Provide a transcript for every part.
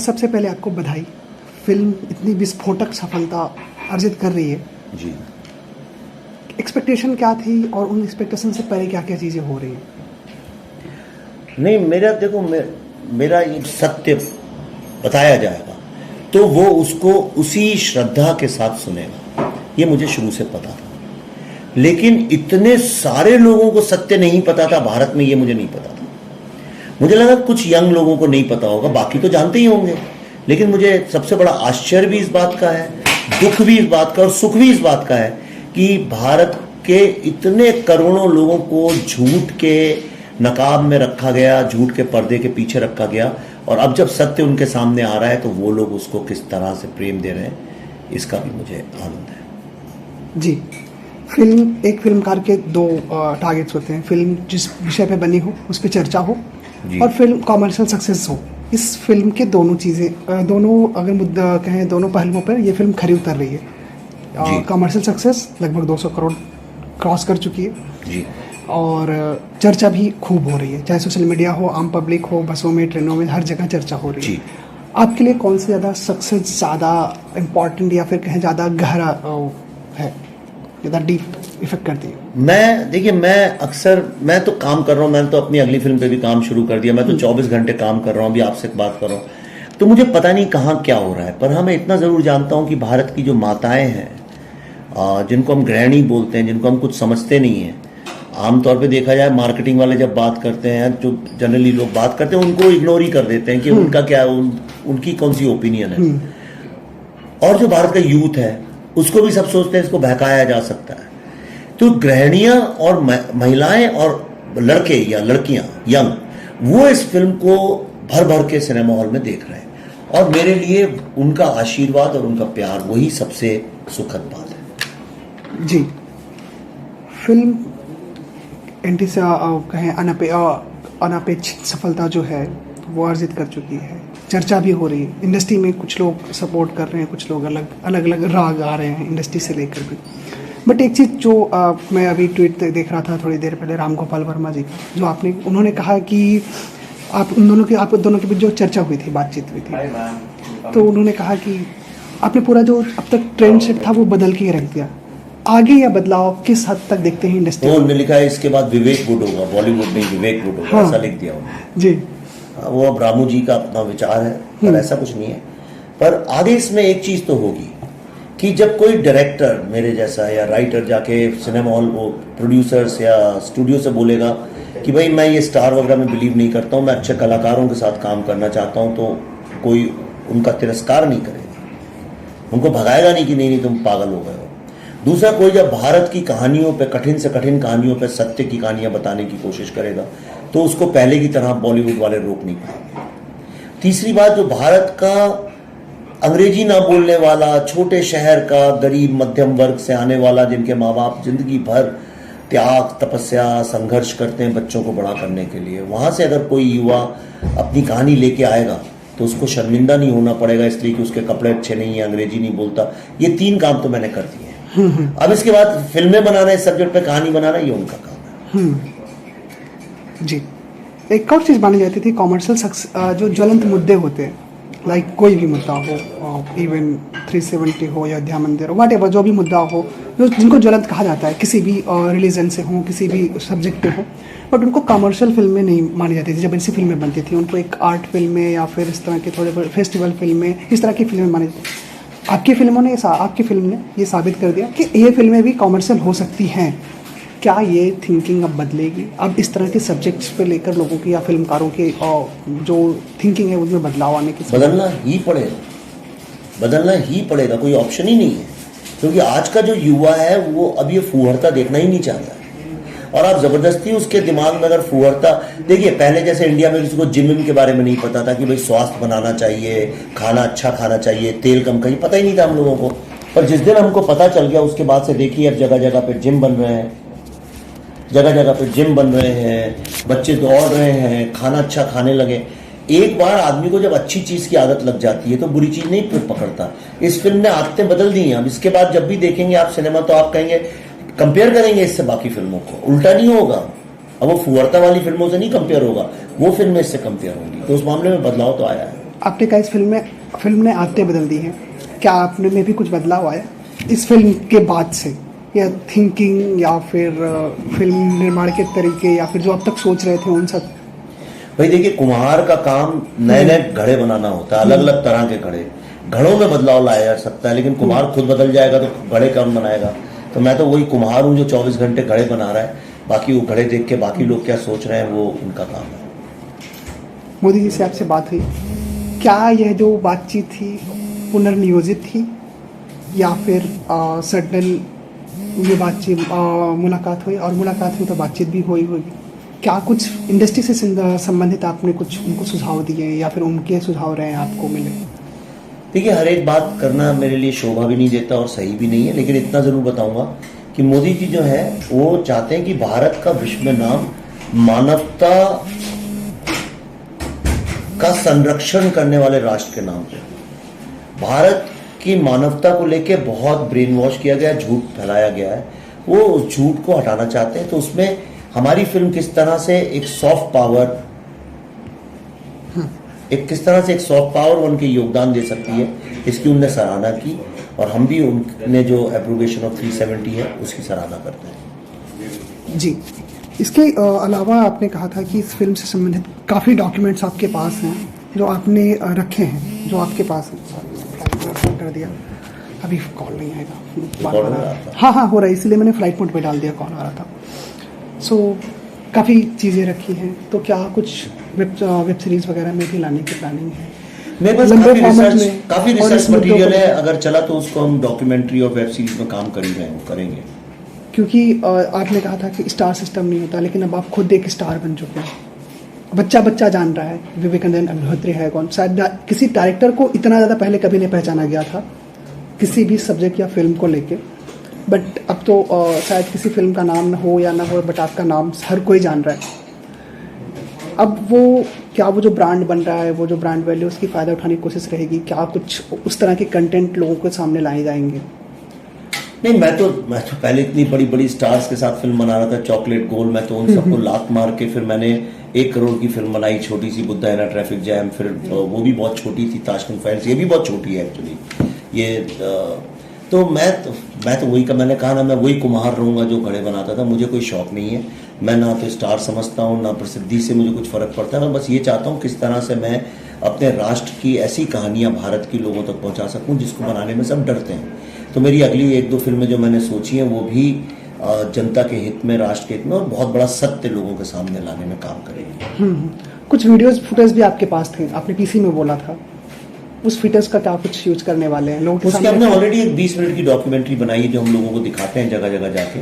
सबसे पहले आपको बधाई। फिल्म इतनी विस्फोटक सफलता अर्जित कर रही है जी। एक्सपेक्टेशन क्या थी और उन एक्सपेक्टेशन से परे क्या क्या चीज़ें हो रही हैं? नहीं, मेरा देखो, मेरा ये सत्य बताया जाएगा तो वो उसको उसी श्रद्धा के साथ सुनेगा, ये मुझे शुरू से पता था। लेकिन इतने सारे लोगों को सत्य नहीं पता था भारत में, ये मुझे नहीं पता था। मुझे लगा कुछ यंग लोगों को नहीं पता होगा, बाकी तो जानते ही होंगे। लेकिन मुझे सबसे बड़ा आश्चर्य भी इस बात का है, दुख भी इस बात का और सुख भी इस बात का है कि भारत के इतने करोड़ों लोगों को झूठ के नकाब में रखा गया, झूठ के पर्दे के पीछे रखा गया, और अब जब सत्य उनके सामने आ रहा है तो वो लोग उसको किस तरह से प्रेम दे रहे हैं, इसका भी मुझे आनंद है। जी, एक फिल्मकार के दो टारगेट्स होते हैं। फिल्म जिस विषय पे बनी हो उस पर चर्चा हो और फिल्म कॉमर्शियल सक्सेस हो। इस फिल्म के दोनों चीज़ें, दोनों अगर मुद्दा कहें, दोनों पहलुओं पर ये फिल्म खरी उतर रही है। कॉमर्शियल सक्सेस लगभग 200 करोड़ क्रॉस कर चुकी है जी। और चर्चा भी खूब हो रही है, चाहे सोशल मीडिया हो, आम पब्लिक हो, बसों में, ट्रेनों में, हर जगह चर्चा हो रही है। आपके लिए कौन सी ज़्यादा सक्सेस ज़्यादा इम्पोर्टेंट या फिर कहें ज़्यादा गहरा है, ज़्यादा डीप इफेक्ट करती है? देखिए, मैं तो काम कर रहा हूँ, मैंने तो अपनी अगली फिल्म पे भी काम शुरू कर दिया। मैं तो 24 घंटे काम कर रहा हूँ, अभी आपसे बात कर रहा हूँ, तो मुझे पता नहीं कहाँ क्या हो रहा है। पर हाँ, मैं इतना ज़रूर जानता हूँ कि भारत की जो माताएं हैं, जिनको हम गृहिणी बोलते हैं, जिनको हम कुछ समझते नहीं हैं, आमतौर पे देखा जाए मार्केटिंग वाले जब बात करते हैं, जो जनरली लोग बात करते हैं, उनको इग्नोर ही कर देते हैं कि उनका क्या, उनकी कौन सी ओपिनियन है। और जो भारत का यूथ है उसको भी सब सोचते हैं इसको बहकाया जा सकता है। तो गृहिणियां और महिलाएं और लड़के या लड़कियां यंग, वो इस फिल्म को भर भर के सिनेमा हॉल में देख रहे हैं, और मेरे लिए उनका आशीर्वाद और उनका प्यार वही सबसे सुखद बात है। जी, फिल्म एंटी से कहें अनपेक्षित सफलता जो है वो अर्जित कर चुकी है, चर्चा भी हो रही है। इंडस्ट्री में कुछ लोग सपोर्ट कर रहे हैं, कुछ लोग अलग अलग राग आ रहे हैं इंडस्ट्री से लेकर भी। बट एक चीज़ जो मैं अभी ट्वीट देख रहा था थोड़ी देर पहले राम गोपाल वर्मा जी का, जो उन्होंने कहा कि आप दोनों के बीच जो चर्चा हुई थी, बातचीत हुई थी, तो उन्होंने कहा कि आपने पूरा जो अब तक ट्रेंड सेट था वो बदल के रख दिया। आगे या बदलाव किस हद तक देखते हैं इंडस्ट्री? उन्होंने लिखा है इसके बाद विवेक गुड होगा, बॉलीवुड नहीं विवेक गुड होगा, ऐसा लिख दिया उन्होंने जी। वो अब रामू जी का अपना विचार है, पर ऐसा कुछ नहीं है। पर आगे इसमें एक चीज तो होगी कि जब कोई डायरेक्टर मेरे जैसा या राइटर जाके सिनेमा हॉल, वो प्रोड्यूसर्स या स्टूडियो से बोलेगा कि भाई मैं ये स्टार वगैरह में बिलीव नहीं करता हूँ, मैं अच्छे कलाकारों के साथ काम करना चाहता हूँ, तो कोई उनका तिरस्कार नहीं करेगा, उनको भगाएगा नहीं कि नहीं तुम पागल हो गए हो। दूसरा, कोई जब भारत की कहानियों पे, कठिन से कठिन कहानियों पे सत्य की कहानियां बताने की कोशिश करेगा तो उसको पहले की तरह बॉलीवुड वाले रोक नहीं पाएंगे। तीसरी बात, जो भारत का अंग्रेजी ना बोलने वाला, छोटे शहर का गरीब मध्यम वर्ग से आने वाला, जिनके माँ बाप जिंदगी भर त्याग, तपस्या, संघर्ष करते हैं बच्चों को बड़ा करने के लिए, वहाँ से अगर कोई युवा अपनी कहानी लेके आएगा तो उसको शर्मिंदा नहीं होना पड़ेगा इसलिए कि उसके कपड़े अच्छे नहीं है, अंग्रेजी नहीं बोलता। ये 3 काम तो मैंने कर दिए हैं। अब इसके बाद फिल्में बनाना, इस सब्जेक्ट पे कहानी बनाना, ये उनका काम है। जी, एक और चीज़ मानी जाती थी, कॉमर्शियल जो ज्वलंत मुद्दे होते हैं, लाइक कोई भी मुद्दा हो, इवन 370 हो या अयोध्या मंदिर हो, व्हाटएवर जो भी मुद्दा हो, जिनको ज्वलंत कहा जाता है, किसी भी रिलीजन से हो, किसी भी सब्जेक्ट पे हो, बट उनको कमर्शियल फिल्में नहीं मानी जाती थी। जब ऐसी फिल्में बनती थी उनको एक आर्ट फिल्में या फिर इस तरह के थोड़े बड़े फेस्टिवल फिल्में, इस तरह की फिल्में मानी जाती थी। आपकी फिल्म ने ये साबित कर दिया कि ये फिल्में भी कॉमर्शियल हो सकती हैं। क्या ये थिंकिंग अब बदलेगी? अब इस तरह के सब्जेक्ट्स पे लेकर लोगों की या फिल्मकारों की जो थिंकिंग है उसमें बदलाव आने की? बदलना ही पड़ेगा, कोई ऑप्शन ही नहीं है। क्योंकि आज का जो युवा है वो अब ये फूहड़ता देखना ही नहीं चाहता है, और आप जबरदस्ती उसके दिमाग में अगर फूहड़ता, देखिए पहले जैसे इंडिया में किसी को जिम के बारे में नहीं पता था कि भाई स्वास्थ्य बनाना चाहिए, खाना अच्छा खाना चाहिए, तेल कम खाइए, पता ही नहीं था हम लोगों को। पर जिस दिन हमको पता चल गया उसके बाद से देखिए अब जगह जगह पे जिम बन रहे हैं, बच्चे दौड़ रहे हैं, खाना अच्छा खाने लगे। एक बार आदमी को जब अच्छी चीज की आदत लग जाती है तो बुरी चीज नहीं पकड़ता। इस फिल्म ने आदतें बदल दी हैं। अब इसके बाद जब भी देखेंगे आप सिनेमा तो आप कहेंगे, कंपेयर करेंगे इससे बाकी फिल्मों को, उल्टा नहीं होगा। अब वो फुहरता वाली फिल्मों से नहीं कंपेयर होगा, वो फिल्में इससे कंपेयर होंगी। तो उस मामले में बदलाव तो आया है। आपने कहा इस फिल्म ने आदतें बदल दी हैं, क्या आपने में भी कुछ बदलाव आया इस फिल्म के बाद से, या थिंकिंग या फिर फिल्म निर्माण के तरीके या फिर जो अब तक सोच रहे थे उन सब? भाई देखिए, कुम्हार का काम नए नए घड़े बनाना होता है, अलग अलग तरह के घड़ों में बदलाव लाया जा सकता है, लेकिन कुम्हार खुद बदल जाएगा तो घड़े कौन बनाएगा? तो मैं तो वही कुम्हार हूँ जो 24 घंटे घड़े बना रहा है, बाकी वो घड़े देख के बाकी लोग क्या सोच रहे हैं वो उनका काम है। मोदी जी से आपसे बात हुई, क्या यह जो बातचीत थी पुनर्नियोजित थी या फिर सडन ये बातचीत मुलाकात हुई, और मुलाकात हुई तो बातचीत भी हुई होगी? क्या कुछ इंडस्ट्री से संबंधित आपने कुछ उनको सुझाव दिए या फिर उनके सुझाव रहे आपको मिले? देखिए, हर एक बात करना मेरे लिए शोभा भी नहीं देता और सही भी नहीं है, लेकिन इतना जरूर बताऊंगा कि मोदी जी जो है वो चाहते हैं कि भारत का विश्व में नाम मानवता का संरक्षण करने वाले राष्ट्र के नाम पे। भारत की मानवता को लेके बहुत ब्रेन वॉश किया गया, झूठ फैलाया गया है, वो उस झूठ को हटाना चाहते हैं। तो उसमें हमारी फिल्म किस तरह से एक सॉफ्ट पावर उनके योगदान दे सकती है, इसकी उनने सराहना की, और हम भी उनने जो एप्रूवेशन ऑफ 370 है उसकी सराहना करते हैं। जी, इसके अलावा आपने कहा था कि इस फिल्म से संबंधित काफ़ी डॉक्यूमेंट्स आपके पास हैं जो आपने रखे हैं, जो आपके पास हैं। सॉरी, कर दिया, अभी कॉल नहीं आएगा। हाँ हो रहा है, इसलिए मैंने फ्लाइट मोड पे डाल दिया, कॉल आ रहा था। सो काफ़ी चीज़ें रखी हैं, तो क्या कुछ वेब सीरीज़ वगैरह में भी लाने की प्लानिंग है? मेरे पास काफ़ी रिसर्च मटेरियल है, अगर चला तो उसको हम डॉक्यूमेंट्री और वेब सीरीज में काम कर ही रहे हैं, करेंगे। क्योंकि आपने कहा था कि स्टार सिस्टम नहीं होता, लेकिन अब आप खुद एक स्टार बन चुके हैं, बच्चा जान रहा है विवेकानंद अग्निहोत्री है कौन। शायद किसी डायरेक्टर को इतना ज़्यादा पहले कभी नहीं पहचाना गया था किसी भी सब्जेक्ट या फिल्म को लेके, बट अब तो शायद किसी फिल्म का नाम हो या ना हो, बट आपका नाम हर कोई जान रहा है। अब वो जो ब्रांड बन रहा है, वो जो ब्रांड वैल्यू, उसकी फ़ायदा उठाने की कोशिश रहेगी? क्या कुछ उस तरह के कंटेंट लोगों के सामने लाए जाएंगे? नहीं, मैं तो पहले इतनी बड़ी बड़ी स्टार्स के साथ फिल्म बना रहा था, चॉकलेट गोल्ड, मैं तो उन सबको लात मार के फिर मैंने 1 करोड़ की फिल्म बनाई, छोटी सी, बुद्धा एंड ट्रैफिक जैम, फिर वो भी बहुत छोटी थी, ताशकंद फाइल्स, ये भी बहुत छोटी है एक्चुअली। ये तो मैं तो वही का, मैंने कहा ना, मैं वही कुम्हार रहूँगा जो घड़े बनाता था। मुझे कोई शौक नहीं है, मैं ना तो स्टार समझता हूँ, ना प्रसिद्धि से मुझे कुछ फ़र्क पड़ता है। मैं बस ये चाहता हूँ किस तरह से मैं अपने राष्ट्र की ऐसी कहानियाँ भारत की लोगों तक पहुँचा सकूँ जिसको बनाने में सब डरते हैं। तो मेरी अगली 1-2 फिल्में जो मैंने सोची हैं वो भी जनता के हित में, राष्ट्र के हित में, और बहुत बड़ा सत्य लोगों के सामने लाने में काम करेंगे। कुछ वीडियोस फुटेज भी आपके पास थे, आपने पीसी में बोला था, उस फुटेज का क्या कुछ यूज करने वाले हैं लोग? उसके हमने ऑलरेडी एक 20 मिनट की डॉक्यूमेंट्री बनाई है जो हम लोगों को दिखाते हैं जगह जगह जाके,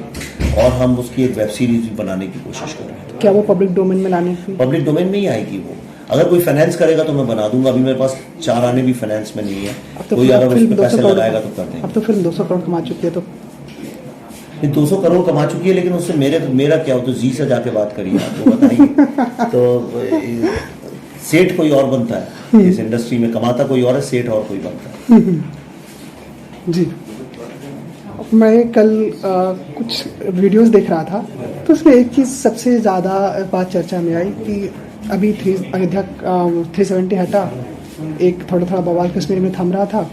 और हम उसकी एक वेब सीरीज भी बनाने की कोशिश कर रहे हैं। क्या वो पब्लिक डोमेन में लाने की? पब्लिक डोमेन में ही आएगी वो, अगर कोई फाइनेंस करेगा तो मैं बना दूंगा। अभी मेरे पास 4 आने भी फाइनेंस में नहीं है, कोई अगर उसमें पैसे लगाएगा तो कर देंगे। अब तो फिल्म 200 करोड़ कमा चुकी है, तो 200 करोड़ कमा चुकी है, लेकिन उससे मेरा क्या हो, तो जी से जाके बात करिए, आपको बताइए। तो सेठ कोई और बनता है इस इंडस्ट्री में, कमाता कोई और है, सेठ और कोई बनता है। जी, मैं कल कुछ वीडियोस देख रहा था, तो उसमें एक चीज़ सबसे ज़्यादा बात चर्चा में आई कि अभी अयोध्या 370 हटा, एक थोड़ा बवाल कश्मीर में थम रहा था,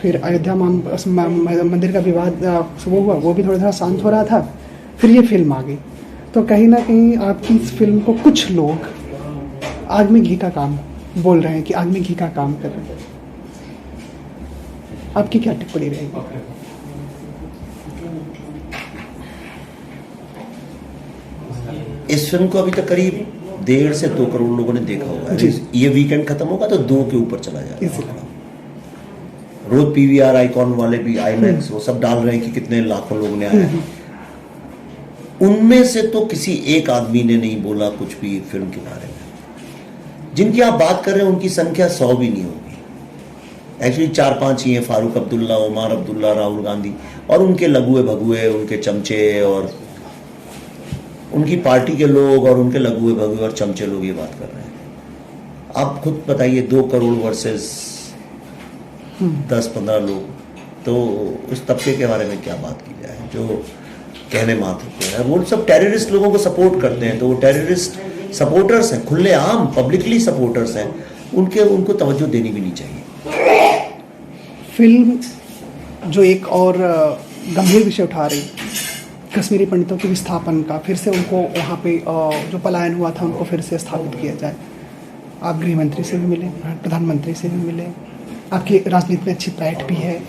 फिर अयोध्या मंदिर का विवाद वो हुआ, वो भी थोड़ा शांत हो रहा था, फिर ये फिल्म आ गई। तो कहीं ना कहीं आपकी इस फिल्म को कुछ लोग आग में घी का काम बोल रहे हैं कि आग में घी का काम कर रहे हैं, आपकी क्या टिप्पणी रहेगी? इस फिल्म को अभी तक करीब 1.5 से 2 करोड़ लोगों ने देखा होगा। ये वीकेंड खत्म होगा तो 2 के ऊपर चला जाएगा। रोज पीवीआर आइकॉन वाले भी, आईमैक्स, वो सब डाल रहे हैं कि कितने लाखों लोग ने आए। उनमें से तो किसी एक आदमी ने नहीं बोला कुछ भी फिल्म के बारे में। जिनकी आप बात कर रहे हैं उनकी संख्या 100 भी नहीं होगी। एक्चुअली 4-5 ही हैं, फारूक अब्दुल्ला, उमर अब्दुल्ला, राहुल गांधी और उनके लघुए भगुए, उनके चमचे, और उनकी पार्टी के लोग और उनके लघुए भगुए और चमचे लोग ये बात कर रहे हैं। आप खुद बताइए, 2 करोड़ वर्सेस 10-15 लोग, तो उस तबके के बारे में क्या बात की जाए जो कहने मात्र को है। वो सब टेररिस्ट लोगों को सपोर्ट करते हैं, तो वो टेररिस्ट सपोर्टर्स हैं, खुले आम पब्लिकली सपोर्टर्स हैं। उनको तवज्जो देनी भी नहीं चाहिए। फिल्म जो एक और गंभीर विषय उठा रही, कश्मीरी पंडितों के विस्थापन का, फिर से उनको वहाँ पे जो पलायन हुआ था उनको फिर से स्थापित किया जाए। आप गृह मंत्री से भी मिले, प्रधानमंत्री से भी मिले, आपकी राजनीति में अच्छी पैठ भी है,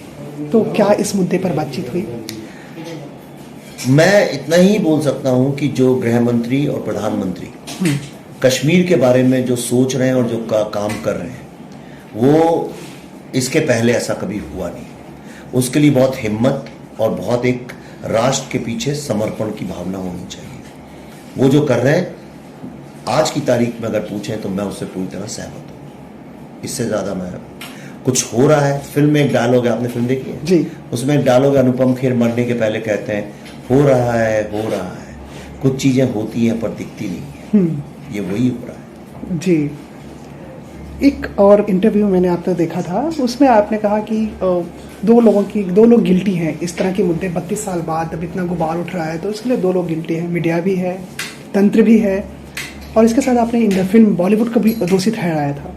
तो क्या इस मुद्दे पर बातचीत हुई? मैं इतना ही बोल सकता हूँ कि जो गृह मंत्री और प्रधानमंत्री कश्मीर के बारे में जो सोच रहे हैं और जो काम कर रहे हैं, वो इसके पहले ऐसा कभी हुआ नहीं। उसके लिए बहुत हिम्मत और बहुत एक राष्ट्र के पीछे समर्पण की भावना होनी चाहिए। वो जो कर रहे हैं, आज की तारीख में अगर पूछें तो मैं उससे पूरी तरह सहमत हूँ। इससे ज़्यादा मैं कुछ हो रहा है। फिल्म में एक डायलॉग है, आपने फिल्म देखी है जी, उसमें एक डायलॉग है, अनुपम खेर मरने के पहले कहते हैं हो रहा है, हो रहा है, कुछ चीज़ें होती हैं पर दिखती नहीं है। ये वही हो रहा है। जी। एक और इंटरव्यू मैंने आपने देखा था, उसमें आपने कहा कि दो लोग गिल्टी हैं इस तरह के मुद्दे 32 साल बाद अब इतना गुबार उठ रहा है, तो इसके लिए दो लोग गिल्टी हैं, मीडिया भी है, तंत्र भी है, और इसके साथ आपने इंडियन फिल्म बॉलीवुड को भी दोषी ठहराया था।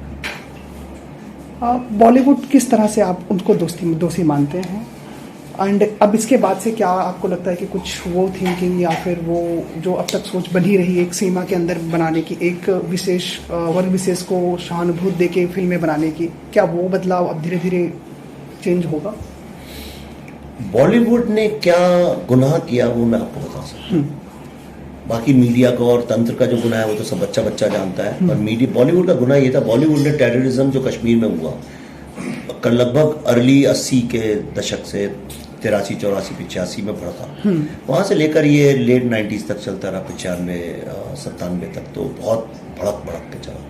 बॉलीवुड किस तरह से आप उनको दोषी मानते हैं? एंड अब इसके बाद से क्या आपको लगता है कि कुछ वो थिंकिंग या फिर वो जो अब तक सोच बनी रही एक सीमा के अंदर बनाने की, एक विशेष वर्ग विशेष को सहानुभूति दे के फिल्में बनाने की, क्या वो बदलाव अब धीरे धीरे चेंज होगा? बॉलीवुड ने क्या गुनाह किया वो मैं आपको बता सकता हूँ। बाकी मीडिया का और तंत्र का जो गुनाह है वो तो सब बच्चा बच्चा जानता है, पर मीडिया बॉलीवुड का गुनाह ये था, बॉलीवुड ने टेररिज्म जो कश्मीर में हुआ लगभग अर्ली 80 के दशक से 83, 84, 85 में भड़का, वहाँ से लेकर ये लेट 90s तक चलता रहा, 95, 97 तक तो बहुत भड़क के चला।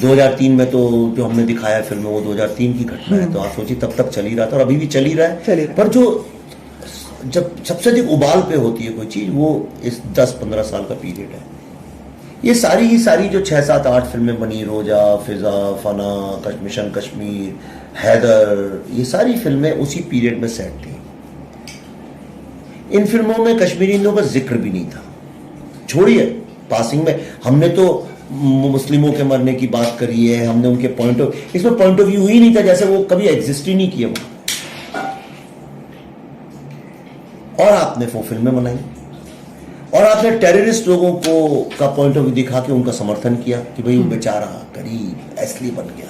2003 में तो जो हमने दिखाया फिल्म में वो 2003 की घटना है, तो आप सोचिए तब तक चल ही रहा था और अभी भी चल ही रहा है। पर जो जब सबसे अधिक उबाल पे होती है कोई चीज़, वो इस 10-15 साल का पीरियड है। ये सारी जो 6, 7, 8 फिल्में बनी, रोजा, फिजा, फना, मिशन कश्मीर, हैदर, ये सारी फिल्में उसी पीरियड में सेट थी। इन फिल्मों में कश्मीरी हिंदुओं का जिक्र भी नहीं था। छोड़िए पासिंग में हमने तो मुस्लिमों के मरने की बात करी है, हमने उनके इसमें पॉइंट ऑफ व्यू ही नहीं था, जैसे वो कभी एग्जिस्ट ही नहीं किया। और आपने वो फिल्में बनाई और आपने टेररिस्ट लोगों को का पॉइंट ऑफ व्यू दिखा के उनका समर्थन किया कि भाई वो बेचारा गरीब इसलिए बन गया।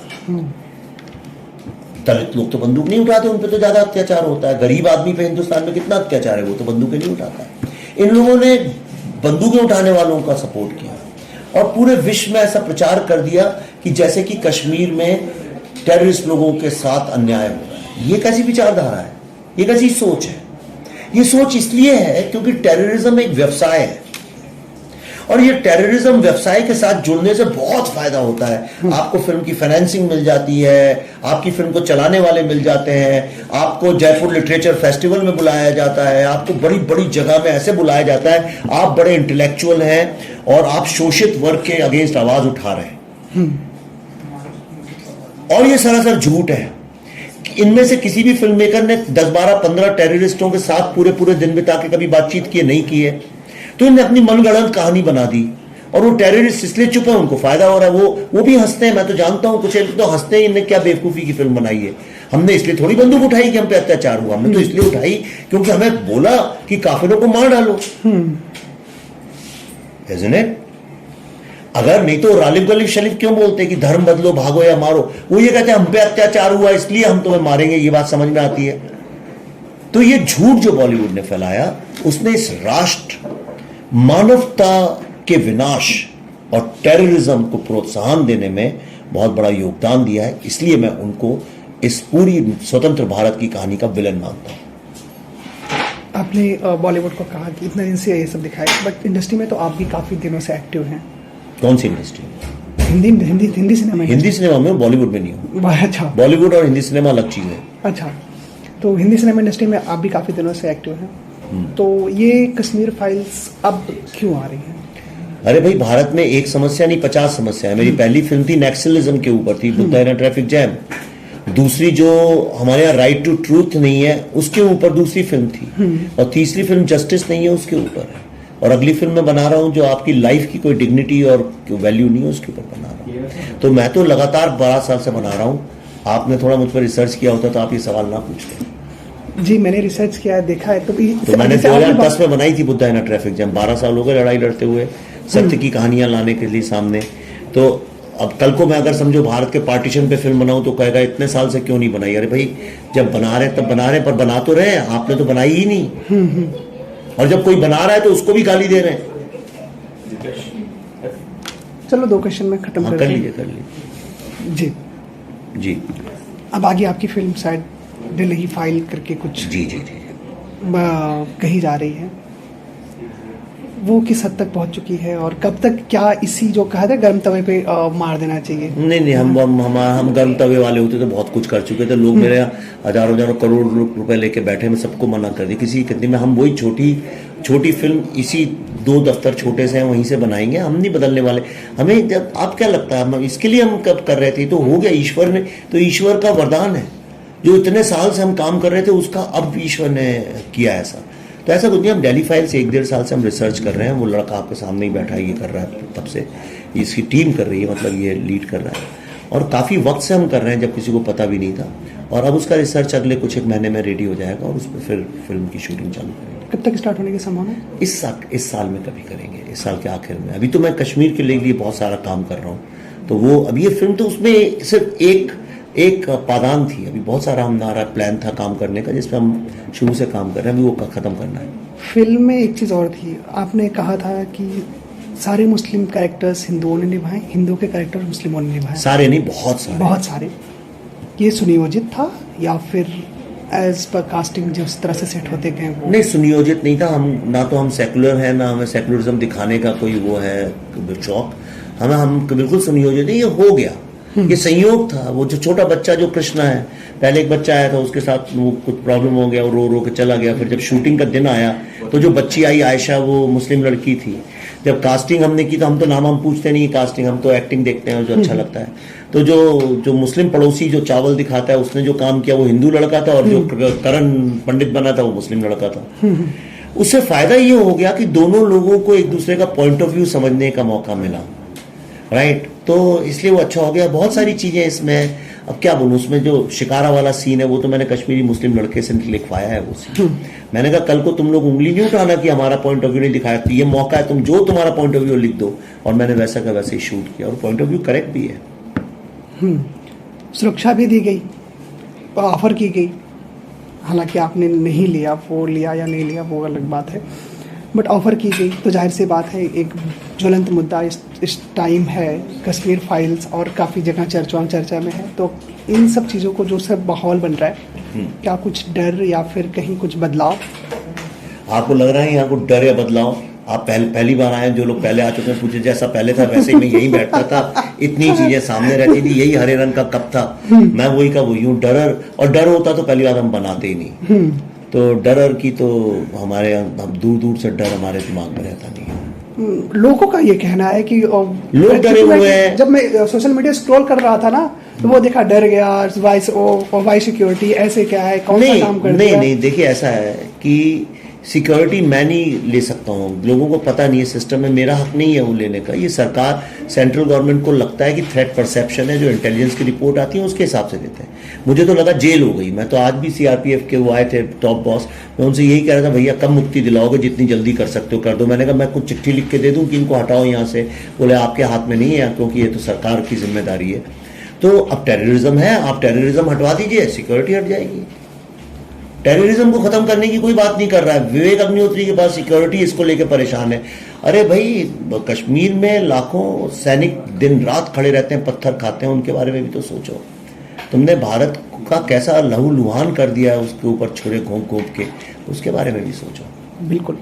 दलित लोग तो बंदूक नहीं उठाते, उन पे तो ज्यादा अत्याचार होता है। गरीब आदमी पे हिंदुस्तान में कितना अत्याचार है, वो तो बंदूकें नहीं उठाता है। इन लोगों ने बंदूकें उठाने वालों का सपोर्ट किया और पूरे विश्व में ऐसा प्रचार कर दिया कि जैसे कि कश्मीर में टेररिस्ट लोगों के साथ अन्याय हो रहा है। ये कैसी विचारधारा है, ये कैसी सोच है? ये सोच इसलिए है क्योंकि टेररिज्म एक व्यवसाय है और ये टेररिज्म व्यवसाय के साथ जुड़ने से बहुत फायदा होता है। आपको फिल्म की फाइनेंसिंग मिल जाती है, आपकी फिल्म को चलाने वाले मिल जाते हैं, आपको जयपुर लिटरेचर फेस्टिवल में बुलाया जाता है, आपको बड़ी बड़ी जगह में ऐसे बुलाया जाता है, आप बड़े इंटेलेक्चुअल हैं और आप शोषित वर्ग के अगेंस्ट आवाज उठा रहे हैं। और ये सरासर झूठ है। इनमें से किसी भी फिल्म मेकर ने 10, 12, 15 टेररिस्टों के साथ पूरे दिन बिता के कभी बातचीत किए नहीं की है, तो इन्हें अपनी मनगढ़ंत कहानी बना दी और वो टेररिस्ट इसलिए चुप है, उनको फायदा हो रहा है। वो भी हंसते हैं, मैं तो जानता हूं कुछ तो हंसते हैं, इन्हें क्या बेवकूफी की फिल्म बनाई है। हमने इसलिए थोड़ी बंदूक उठाई कि हम पे अत्याचार हुआ, हमने तो इसलिए उठाई क्योंकि हमें बोला कि काफिरों को मार डालो। Isn't it? अगर नहीं तो रालिब गलीब शरीफ क्यों बोलते कि धर्म बदलो, भागो या मारो? वो ये कहते हैं हम पे अत्याचार हुआ इसलिए हम तुम्हें मारेंगे। ये बात समझ में आती है? तो ये झूठ जो बॉलीवुड ने फैलाया, उसने इस राष्ट्र मानवता के विनाश और टेररिज्म को प्रोत्साहन देने में बहुत बड़ा योगदान दिया है। इसलिए मैं उनको इस पूरी स्वतंत्र भारत की कहानी का विलन मानता हूं। आपने बॉलीवुड को कहा कि इतने दिन से ये सब दिखाया, बट इंडस्ट्री में तो आप भी काफी दिनों से एक्टिव हैं। कौन सी industry? Hindi cinema. Hindi cinema में, बॉलीवुड में नहीं हूँ। अच्छा, बॉलीवुड और हिंदी सिनेमा अलग चीज है। अच्छा, तो हिंदी सिनेमा इंडस्ट्री में आप भी काफी दिनों से एक्टिव हैं, तो ये कश्मीर फाइल्स अब क्यों आ रही हैं? अरे भाई, भारत में एक समस्या नहीं 50 समस्या है। मेरी पहली फिल्म थी नक्सलिज्म के ऊपर थी, बुद्धा इन ट्रैफिक जैम। दूसरी जो हमारे यहाँ राइट टू ट्रूथ नहीं है उसके ऊपर दूसरी फिल्म थी, और तीसरी फिल्म जस्टिस नहीं है उसके ऊपर है, और अगली फिल्म मैं बना रहा हूँ जो आपकी लाइफ की कोई डिग्निटी और वैल्यू नहीं है उसके ऊपर बना रहा हूँ। तो मैं तो लगातार 12 साल से बना रहा हूँ। आपने थोड़ा मुझ पर रिसर्च किया होता तो आप ये सवाल ना पूछते। जी मैंने रिसर्च किया है, देखा है। तो मैंने 2010 में बनाई थी बुद्धा इन अ ट्रैफिक जैम। 12 साल हो गए लड़ाई लड़ते हुए, सत्य की कहानियां लाने के लिए सामने। तो अब कल को मैं अगर समझो भारत के पार्टीशन पे फिल्म बनाऊं तो कहेगा इतने साल से क्यों नहीं बनाई। अरे भाई जब बना रहे तब बना रहे, पर बना तो रहे हैं, आपने तो बनाई ही नहीं। और जब कोई बना रहा है तो उसको भी गाली दे रहे हैं। चलो 2 क्वेश्चन में खत्म हाँ, करते कर हैं। लीजिए जी जी अब आगे आपकी फिल्म शायद दिल्ली फाइल करके कुछ जी जी जी। कही जा रही है, वो किस हद तक पहुंच चुकी है और कब तक, क्या इसी जो कहा था गर्म तवे पे मार देना चाहिए? नहीं, हम गर्म तवे वाले होते तो बहुत कुछ कर चुके थे। लोग मेरे यहाँ हजारों करोड़ रुपए लेके बैठे, मैं सबको मना कर दी किसी कितनी में। हम वही छोटी फिल्म इसी 2 दफ्तर छोटे से हैं वहीं से बनाएंगे, हम नहीं बदलने वाले। हमें जब आप क्या लगता है हम इसके लिए हम कब कर रहे थे, तो हो गया ईश्वर ने, तो ईश्वर का वरदान है जो इतने साल से हम काम कर रहे थे उसका अब ईश्वर ने किया ऐसा। तो ऐसा कुछ नहीं, हम डेली फाइल से 1-1.5 साल से हम रिसर्च कर रहे हैं। वो लड़का आपके सामने ही बैठा है, ये कर रहा है तब से, इसकी टीम कर रही है, मतलब ये लीड कर रहा है। और काफ़ी वक्त से हम कर रहे हैं जब किसी को पता भी नहीं था। और अब उसका रिसर्च अगले कुछ 1 महीने में रेडी हो जाएगा और उस पर फिर फिल्म की शूटिंग चालू करेंगे। कब तक स्टार्ट होने की संभावना है? इस साल में कभी करेंगे, इस साल के आखिर में। अभी तो मैं कश्मीर के लिए बहुत सारा काम कर रहा हूँ, तो वो अभी ये फिल्म तो उसमें सिर्फ एक पादान थी। अभी बहुत सारा हमारा प्लान था काम करने का जिसमें हम शुरू से काम कर रहे हैं, अभी वो ख़त्म करना है। फिल्म में एक चीज़ और थी, आपने कहा था कि सारे मुस्लिम कैरेक्टर्स हिंदुओं ने निभाए, हिंदू के कैरेक्टर मुस्लिमों ने निभाए। सारे नहीं, बहुत सारे। ये सुनियोजित था या फिर एज पर कास्टिंग जिस तरह से सेट होते गए वो? नहीं, सुनियोजित नहीं था। हम ना तो हम सेकुलर हैं, ना हमें सेकुलरिज्म दिखाने का कोई वो है शौक। हम बिल्कुल सुनियोजित नहीं, ये हो गया, ये संयोग था। वो जो छोटा बच्चा जो कृष्णा है, पहले एक बच्चा आया था, उसके साथ वो कुछ प्रॉब्लम हो गया, वो रो के चला गया। फिर जब शूटिंग का दिन आया तो जो बच्ची आई आयशा, वो मुस्लिम लड़की थी। जब कास्टिंग हमने की तो हम तो नाम हम पूछते नहीं कास्टिंग, हम तो एक्टिंग देखते हैं जो अच्छा लगता है। तो जो मुस्लिम पड़ोसी जो चावल दिखाता है उसने जो काम किया वो हिंदू लड़का था, और जो करण पंडित बना था वो मुस्लिम लड़का था। उससे फायदा ये हो गया कि दोनों लोगों को एक दूसरे का पॉइंट ऑफ व्यू समझने का मौका मिला, राइट। तो इसलिए वो अच्छा हो गया। बहुत सारी चीजें इसमें, अब क्या बोलूं, उसमें जो शिकारा वाला सीन है वो तो मैंने कश्मीरी मुस्लिम लड़के से लिखवाया है वो सीन। मैंने कहा कल को तुम लोग उंगली नहीं उठाना कि हमारा पॉइंट ऑफ व्यू नहीं दिखाया, तो ये मौका है, तुम जो तुम्हारा पॉइंट ऑफ व्यू लिख दो। और मैंने वैसा का वैसे ही शूट किया और पॉइंट ऑफ व्यू करेक्ट भी है। सुरक्षा भी दी गई, ऑफर की गई, हालांकि आपने नहीं लिया, वो लिया या नहीं लिया वो अलग बात है, बट ऑफर की गई। तो जाहिर सी बात है एक ज्वलंत मुद्दा इस टाइम है कश्मीर फाइल्स, और काफ़ी जगह चर्चा में है। तो इन सब चीज़ों को जो सब माहौल बन रहा है, क्या कुछ डर या फिर कहीं कुछ बदलाव आपको लग रहा है? यहाँ कुछ डर या बदलाव? आप पहली बार आए, जो लोग पहले आ चुके हैं पूछे जैसा पहले था वैसे ही मैं यहीं बैठता था, इतनी चीजें सामने रहती थी, यही हरे रंग का कप था, मैं वही का वही हूँ। डर होता तो पहली बार हम बनाते ही नहीं। तो डर की तो हमारे हम दूर से डर हमारे दिमाग में रहता नहीं है। लोगों का ये कहना है कि लोग डरे हुए हैं। जब मैं सोशल मीडिया स्क्रॉल कर रहा था ना, तो वो देखा डर गया, वाई सिक्योरिटी ऐसे क्या है, कौन सा काम कर दिया? नहीं, देखिए ऐसा है कि सिक्योरिटी मैं नहीं ले सकता हूँ, लोगों को पता नहीं है सिस्टम में, मेरा हक नहीं है वो लेने का। ये सरकार, सेंट्रल गवर्नमेंट को लगता है कि थ्रेट परसेप्शन है, जो इंटेलिजेंस की रिपोर्ट आती है उसके हिसाब से देते हैं। मुझे तो लगा जेल हो गई। मैं तो आज भी सीआरपीएफ के वो आए थे टॉप बॉस, मैं उनसे यही कह रहा था भैया कब मुक्ति दिलाओगे, जितनी जल्दी कर सकते हो कर दो। मैंने कहा मैं कुछ चिट्ठी लिख के दे दूँ कि इनको हटाओ यहाँ से, बोले आपके हाथ में नहीं है क्योंकि ये तो सरकार की जिम्मेदारी है। तो अब टेररिज्म है, आप टेररिज्म हटवा दीजिए, सिक्योरिटी हट जाएगी। टेररिज्म को खत्म करने की कोई बात नहीं कर रहा है। विवेक अग्निहोत्री के पास सिक्योरिटी इसको लेकर परेशान है। अरे भाई कश्मीर में लाखों सैनिक दिन रात खड़े रहते हैं, पत्थर खाते हैं, उनके बारे में भी तो सोचो। तुमने भारत का कैसा लहूलुहान कर दिया है, उसके ऊपर छुरे घोंप के, उसके बारे में भी सोचो। बिल्कुल,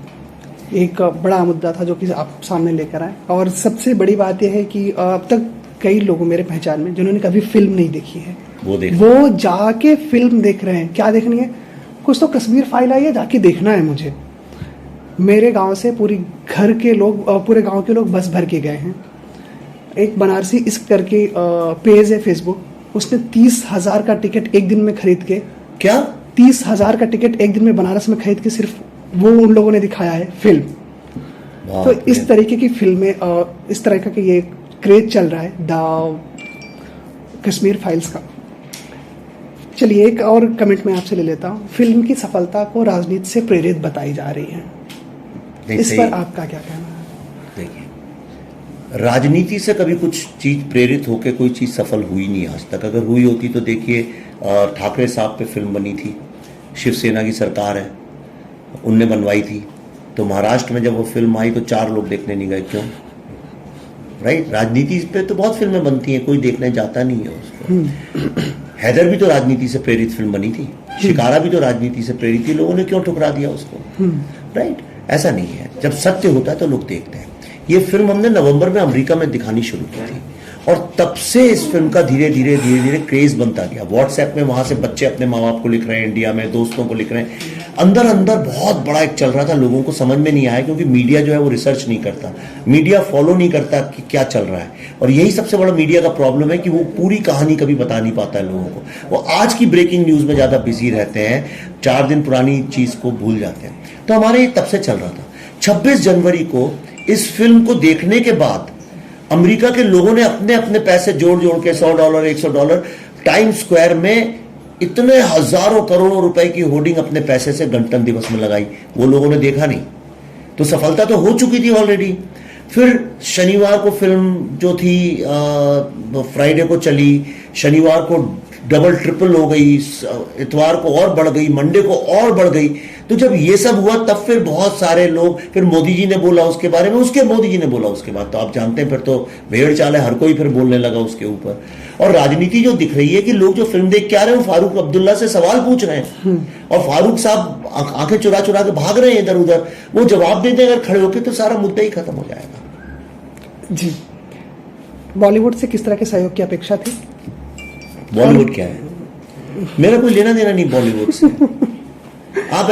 एक बड़ा मुद्दा था जो कि आप सामने लेकर आए। और सबसे बड़ी बात यह है कि अब तक कई लोगों मेरे पहचान में जिन्होंने कभी फिल्म नहीं देखी है, वो जाके फिल्म देख रहे हैं। क्या देखनी है? कुछ तो कश्मीर फाइल आई है, जाके देखना है मुझे। मेरे गांव से पूरे गांव के लोग बस भर के गए हैं। एक बनारसी इश्क करके पेज है फेसबुक, उसने 30,000 का टिकट एक दिन में खरीद के, क्या 30,000 का टिकट एक दिन में बनारस में खरीद के सिर्फ वो उन लोगों ने दिखाया है फिल्म। तो इस तरीके की फिल्में, इस तरह का ये क्रेज चल रहा है। द कश्मीर फाइल्स का। चलिए एक और कमेंट मैं आपसे ले लेता हूँ। फिल्म की सफलता को राजनीति से प्रेरित बताई जा रही है, इस पर आपका क्या कहना है? देखिए, राजनीति से कभी कुछ चीज प्रेरित होकर कोई चीज सफल हुई नहीं आज तक। अगर हुई होती तो देखिए, ठाकरे साहब पे फिल्म बनी थी, शिवसेना की सरकार है, उनने बनवाई थी, तो महाराष्ट्र में जब वो फिल्म आई तो 4 लोग देखने नहीं गए। क्यों? राइट? राजनीति पे तो बहुत फिल्में बनती हैं, कोई देखने जाता नहीं है उसको। हैदर भी तो राजनीति से प्रेरित फिल्म बनी थी, शिकारा भी तो राजनीति से प्रेरित थी, लोगों ने क्यों ठुकरा दिया उसको? राइट? ऐसा नहीं है, जब सत्य होता है तो लोग देखते हैं। ये फिल्म हमने नवंबर में अमेरिका में दिखानी शुरू की थी, और तब से इस फिल्म का धीरे धीरे क्रेज बनता गया। व्हाट्सएप में वहां से बच्चे अपने माँ बाप को लिख रहे हैं, इंडिया में दोस्तों को लिख रहे हैं। अंदर अंदर बहुत बड़ा एक चल रहा था, लोगों को समझ में नहीं आया, क्योंकि मीडिया जो है वो रिसर्च नहीं करता, मीडिया फॉलो नहीं करता कि क्या चल रहा है। और यही सबसे बड़ा मीडिया का प्रॉब्लम है कि वो पूरी कहानी कभी बता नहीं पाता है लोगों को। वो आज की ब्रेकिंग न्यूज में ज्यादा बिजी रहते हैं, 4 दिन पुरानी चीज को भूल जाते हैं। तो हमारे ये तब से चल रहा था। 26 जनवरी को इस फिल्म को देखने के बाद अमेरिका के लोगों ने अपने अपने पैसे जोड़ जोड़ के $100, $100 टाइम स्क्वायर में इतने हजारों करोड़ों रुपए की होर्डिंग अपने पैसे से गणतंत्र दिवस में लगाई। वो लोगों ने देखा नहीं, तो सफलता तो हो चुकी थी ऑलरेडी। फिर शनिवार को फिल्म जो थी फ्राइडे को चली, शनिवार को डबल ट्रिपल हो गई, इतवार को और बढ़ गई, मंडे को और बढ़ गई। तो जब ये सब हुआ तब फिर बहुत सारे लोग, फिर मोदी जी ने बोला उसके बारे में, मोदी जी ने बोला उसके बाद तो आप जानते हैं फिर तो भेड़ चाल है, हर कोई फिर बोलने लगा उसके ऊपर। और राजनीति जो दिख रही है कि लोग जो फिल्म देख के आ रहे हैं वो फारूक अब्दुल्ला से सवाल पूछ रहे हैं, और फारूक साहब आंखें चुरा चुरा के भाग रहे हैं इधर उधर। वो जवाब देते अगर खड़े होके तो सारा मुद्दा ही खत्म हो जाएगा। जी, बॉलीवुड से किस तरह के सहयोग की अपेक्षा थी? बॉलीवुड क्या है, मेरा कोई लेना देना नहीं बॉलीवुड से। आप